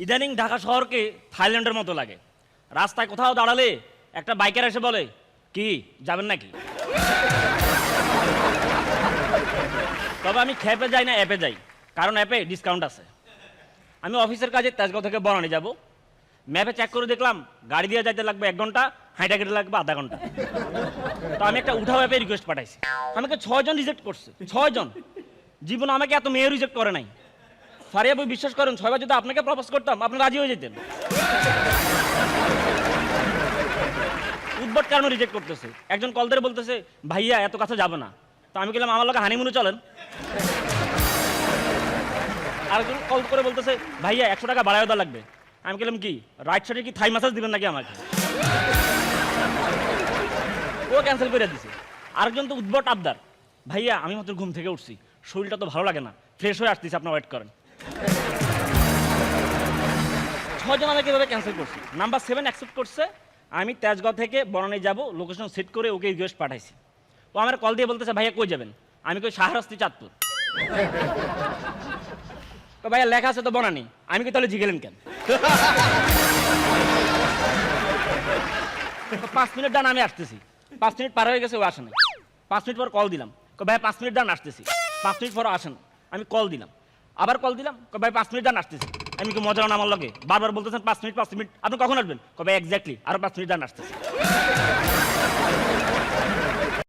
ইদানিং ঢাকা শহরকে থাইল্যান্ডের মতো লাগে। রাস্তায় কোথাও দাঁড়ালে একটা বাইকার এসে বলে, কি যাবেন নাকি? তবে আমি খেপে যাই না, অ্যাপে যাই, কারণ অ্যাপে ডিসকাউন্ট আছে। আমি অফিসের কাজে তেজগাঁও থেকে বনানী যাব। ম্যাপে চেক করে দেখলাম গাড়ি দিয়ে যাইতে লাগবে 1 ঘন্টা, হাইটা কেটে লাগবে আধা ঘন্টা। তো আমি একটা উঠাও অ্যাপে রিকোয়েস্ট পাঠাইছি। আমাকে 6 জন রিজেক্ট করছে, 6 জন। জীবনে আমাকে এত মেয়ে রিজেক্ট করে নাই। ফারিয়া বই বিশ্বাস করেন, 6 বার যদি আপনাকে প্রপোজ করতাম আপনি রাজি হয়ে যেতেন। উদ্ভট কারণে রিজেক্ট করতেছে। একজন কল ধরে বলতেছে, ভাইয়া এত কাছে যাবে না। তো আমি গেলাম, আমার লোকে হানিমুনে চলেন। আরেকজন কল করে বলতেছে, ভাইয়া 100 টাকা বাড়ায় দেওয়া লাগবে। আমি গেলাম, কি রাইট সাইডে কি থাই মাসাজ দিবেন নাকি আমাকে? ও ক্যান্সেল করে দিছে। আরেকজন তো উদ্ভট আবদার, ভাইয়া আমি মাত্র ঘুম থেকে উঠছি, শরীরটা তো ভালো লাগে না, ফ্রেশ হয়ে আসতেছি, আপনার ওয়েট করেন। 6 জন আমাকে এভাবে ক্যান্সেল করছি। নাম্বার 7 অ্যাকসেপ্ট করছে। আমি তেজগাঁও থেকে বনানী যাব, লোকেশন সেট করে ওকে রিকোয়েস্ট পাঠাইছি। ও আমার কল দিয়ে বলতেছে, ভাইয়া কই যাবেন? আমি কই শাহরাস্তি চাঁদপুর। তো ভাইয়া লেখা আছে তো বনানী। আমি কি তাহলে জিগেলেন কেন? 5 মিনিট ডান, আমি আসতেছি। 5 মিনিট পার হয়ে গেছে, ও আসে না। 5 মিনিট পর কল দিলাম, ভাই 5 মিনিট ডান আসতেছি। 5 মিনিট পর আসেন। আমি কল দিলাম, আবার কল দিলাম, ভাই 5 মিনিট ডান আসতেছি। আমি কি মজা না আমার লগে? বারবার বলতেছেন 5 মিনিট 5 মিনিট, আপনি কখন আসবেন? ভাই এক্স্যাক্টলি আরো 5 মিনিট ডান আসতেছি।